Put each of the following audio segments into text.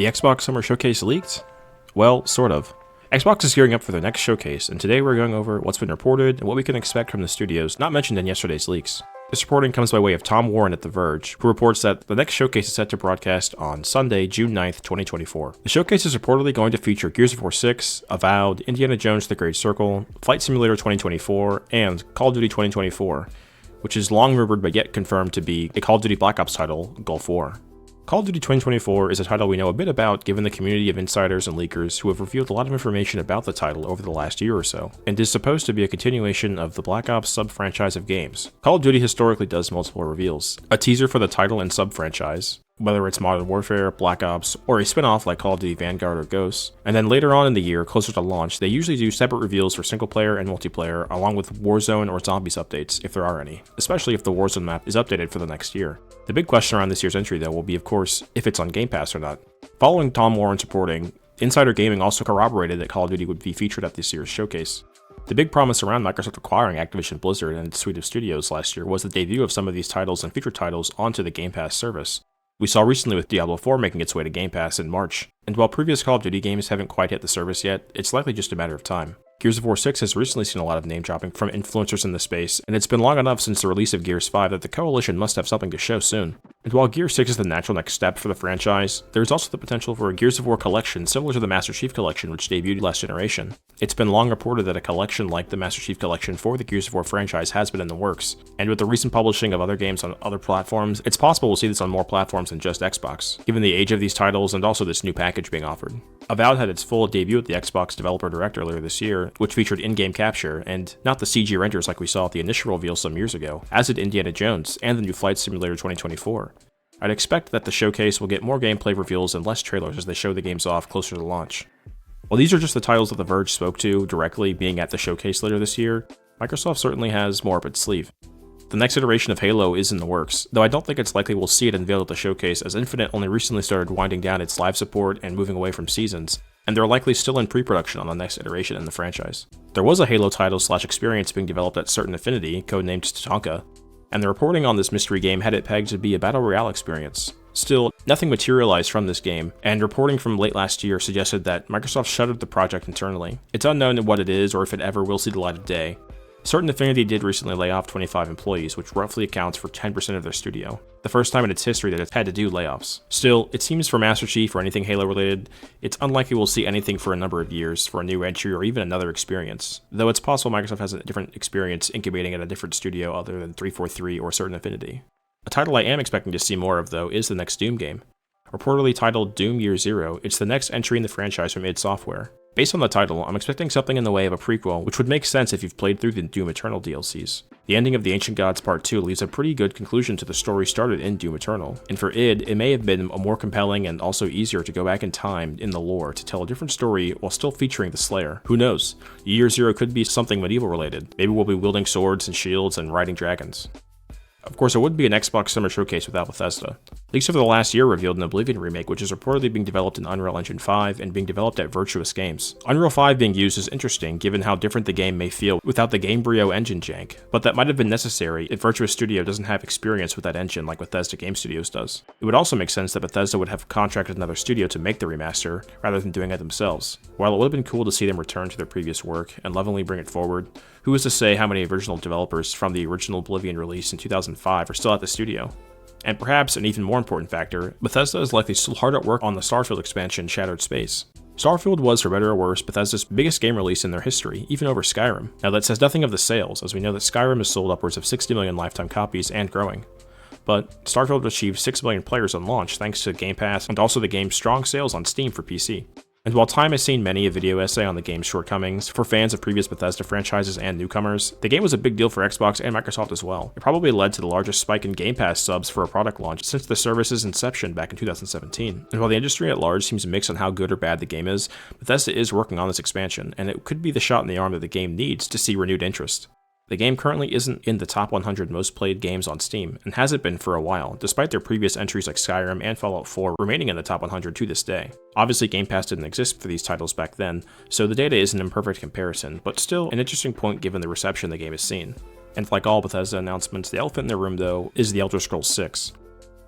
The Xbox Summer Showcase leaked? Well, sort of. Xbox is gearing up for their next showcase, and today we're going over what's been reported and what we can expect from the studios not mentioned in yesterday's leaks. This reporting comes by way of Tom Warren at The Verge, who reports that the next showcase is set to broadcast on Sunday, June 9th, 2024. The showcase is reportedly going to feature Gears of War 6, Avowed, Indiana Jones The Great Circle, Flight Simulator 2024, and Call of Duty 2024, which is long rumored but yet confirmed to be a Call of Duty Black Ops title, Gulf War. Call of Duty 2024 is a title we know a bit about given the community of insiders and leakers who have revealed a lot of information about the title over the last year or so, and is supposed to be a continuation of the Black Ops sub-franchise of games. Call of Duty historically does multiple reveals. A teaser for the title and sub-franchise, whether it's Modern Warfare, Black Ops, or a spin-off like Call of Duty Vanguard or Ghosts. And then later on in the year, closer to launch, they usually do separate reveals for single player and multiplayer, along with Warzone or Zombies updates, if there are any, especially if the Warzone map is updated for the next year. The big question around this year's entry, though, will be, of course, if it's on Game Pass or not. Following Tom Warren's reporting, Insider Gaming also corroborated that Call of Duty would be featured at this year's showcase. The big promise around Microsoft acquiring Activision Blizzard and its suite of studios last year was the debut of some of these titles and featured titles onto the Game Pass service. We saw recently with Diablo 4 making its way to Game Pass in March, and while previous Call of Duty games haven't quite hit the service yet, it's likely just a matter of time. Gears of War 6 has recently seen a lot of name dropping from influencers in the space, and it's been long enough since the release of Gears 5 that the Coalition must have something to show soon. And while Gears 6 is the natural next step for the franchise, there's also the potential for a Gears of War collection similar to the Master Chief Collection which debuted last generation. It's been long reported that a collection like the Master Chief Collection for the Gears of War franchise has been in the works, and with the recent publishing of other games on other platforms, it's possible we'll see this on more platforms than just Xbox, given the age of these titles and also this new package being offered. Avowed had its full debut at the Xbox Developer Direct earlier this year, which featured in-game capture, and not the CG renders like we saw at the initial reveal some years ago, as did Indiana Jones and the new Flight Simulator 2024. I'd expect that the showcase will get more gameplay reveals and less trailers as they show the games off closer to launch. While these are just the titles that The Verge spoke to directly being at the showcase later this year, Microsoft certainly has more up its sleeve. The next iteration of Halo is in the works, though I don't think it's likely we'll see it unveiled at the showcase as Infinite only recently started winding down its live support and moving away from seasons, and they're likely still in pre-production on the next iteration in the franchise. There was a Halo title/experience being developed at Certain Affinity, codenamed Tatanka, and the reporting on this mystery game had it pegged to be a battle royale experience. Still, nothing materialized from this game, and reporting from late last year suggested that Microsoft shuttered the project internally. It's unknown what it is or if it ever will see the light of day. Certain Affinity did recently lay off 25 employees, which roughly accounts for 10% of their studio, the first time in its history that it's had to do layoffs. Still, it seems for Master Chief or anything Halo related, it's unlikely we'll see anything for a number of years for a new entry or even another experience, though it's possible Microsoft has a different experience incubating at a different studio other than 343 or Certain Affinity. A title I am expecting to see more of, though, is the next Doom game. Reportedly titled Doom Year Zero, it's the next entry in the franchise from id Software. Based on the title, I'm expecting something in the way of a prequel, which would make sense if you've played through the Doom Eternal DLCs. The ending of the Ancient Gods Part 2 leaves a pretty good conclusion to the story started in Doom Eternal, and for id, it may have been a more compelling and also easier to go back in time in the lore to tell a different story while still featuring the Slayer. Who knows? Year Zero could be something medieval related. Maybe we'll be wielding swords and shields and riding dragons. Of course, it wouldn't be an Xbox Summer Showcase without Bethesda. Leaks over the last year revealed an Oblivion remake, which is reportedly being developed in Unreal Engine 5 and being developed at Virtuous Games. Unreal 5 being used is interesting given how different the game may feel without the Gamebryo engine jank, but that might have been necessary if Virtuous Studio doesn't have experience with that engine like Bethesda Game Studios does. It would also make sense that Bethesda would have contracted another studio to make the remaster, rather than doing it themselves. While it would have been cool to see them return to their previous work and lovingly bring it forward, who is to say how many original developers from the original Oblivion release in 2005 are still at the studio? And perhaps an even more important factor, Bethesda is likely still hard at work on the Starfield expansion Shattered Space. Starfield was, for better or worse, Bethesda's biggest game release in their history, even over Skyrim. Now that says nothing of the sales, as we know that Skyrim has sold upwards of 60 million lifetime copies and growing. But Starfield achieved 6 million players on launch thanks to Game Pass and also the game's strong sales on Steam for PC. And while time has seen many a video essay on the game's shortcomings for fans of previous Bethesda franchises and newcomers, the game was a big deal for Xbox and Microsoft as well. It probably led to the largest spike in Game Pass subs for a product launch since the service's inception back in 2017. And while the industry at large seems mixed on how good or bad the game is, Bethesda is working on this expansion, and it could be the shot in the arm that the game needs to see renewed interest. The game currently isn't in the top 100 most played games on Steam, and hasn't been for a while, despite their previous entries like Skyrim and Fallout 4 remaining in the top 100 to this day. Obviously Game Pass didn't exist for these titles back then, so the data is an imperfect comparison, but still an interesting point given the reception the game has seen. And like all Bethesda announcements, the elephant in the room though is The Elder Scrolls 6.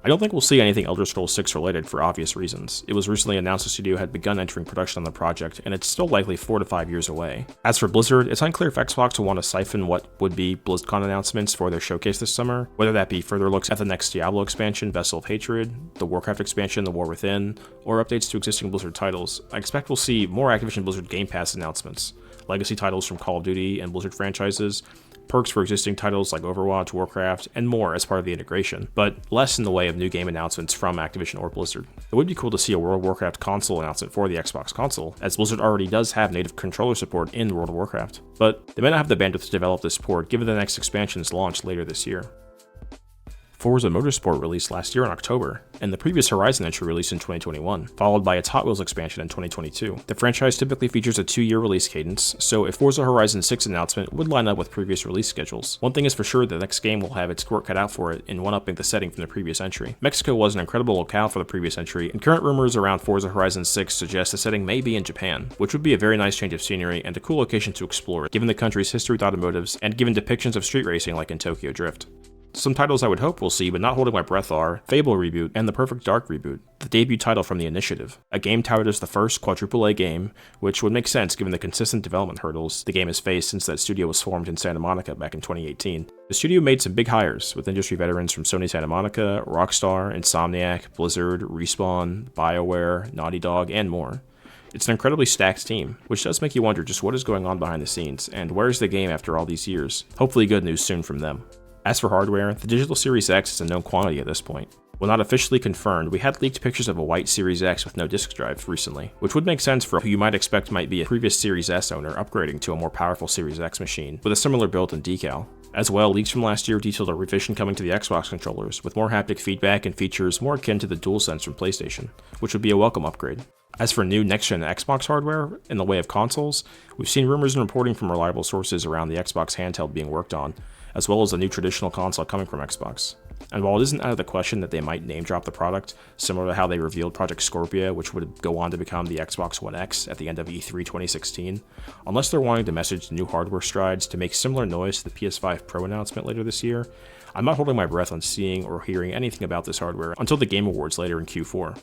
I don't think we'll see anything Elder Scrolls 6 related for obvious reasons. It was recently announced the studio had begun entering production on the project, and it's still likely 4 to 5 years away. As for Blizzard, it's unclear if Xbox will want to siphon what would be BlizzCon announcements for their showcase this summer, whether that be further looks at the next Diablo expansion, Vessel of Hatred, the Warcraft expansion, The War Within, or updates to existing Blizzard titles. I expect we'll see more Activision Blizzard Game Pass announcements, legacy titles from Call of Duty and Blizzard franchises, perks for existing titles like Overwatch, Warcraft, and more as part of the integration, but less in the way of new game announcements from Activision or Blizzard. It would be cool to see a World of Warcraft console announcement for the Xbox console, as Blizzard already does have native controller support in World of Warcraft, but they may not have the bandwidth to develop this port given the next expansion's launch later this year. Forza Motorsport released last year in October, and the previous Horizon entry released in 2021, followed by its Hot Wheels expansion in 2022. The franchise typically features a 2-year release cadence, so a Forza Horizon 6 announcement would line up with previous release schedules. One thing is for sure, the next game will have its work cut out for it in one-upping the setting from the previous entry. Mexico was an incredible locale for the previous entry, and current rumors around Forza Horizon 6 suggest the setting may be in Japan, which would be a very nice change of scenery and a cool location to explore, given the country's history with automotives and given depictions of street racing like in Tokyo Drift. Some titles I would hope we'll see, but not holding my breath, are Fable Reboot and The Perfect Dark Reboot, the debut title from the Initiative, a game touted as the first quadruple-A game, which would make sense given the consistent development hurdles the game has faced since that studio was formed in Santa Monica back in 2018. The studio made some big hires, with industry veterans from Sony Santa Monica, Rockstar, Insomniac, Blizzard, Respawn, BioWare, Naughty Dog, and more. It's an incredibly stacked team, which does make you wonder just what is going on behind the scenes, and where's the game after all these years? Hopefully good news soon from them. As for hardware, the digital Series X is a known quantity at this point. While not officially confirmed, we had leaked pictures of a white Series X with no disk drive recently, which would make sense for who you might expect might be a previous Series S owner upgrading to a more powerful Series X machine with a similar build and decal. As well, leaks from last year detailed a revision coming to the Xbox controllers, with more haptic feedback and features more akin to the DualSense from PlayStation, which would be a welcome upgrade. As for new next-gen Xbox hardware, in the way of consoles, we've seen rumors and reporting from reliable sources around the Xbox handheld being worked on, as well as a new traditional console coming from Xbox. And while it isn't out of the question that they might name drop the product, similar to how they revealed Project Scorpia, which would go on to become the Xbox One X at the end of E3 2016, unless they're wanting to message new hardware strides to make similar noise to the PS5 Pro announcement later this year, I'm not holding my breath on seeing or hearing anything about this hardware until the Game Awards later in Q4.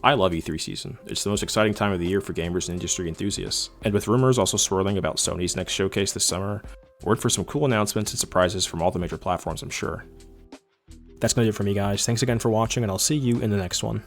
I love E3 season. It's the most exciting time of the year for gamers and industry enthusiasts. And with rumors also swirling about Sony's next showcase this summer, we're in for some cool announcements and surprises from all the major platforms, I'm sure. That's going to do it for me, guys. Thanks again for watching, and I'll see you in the next one.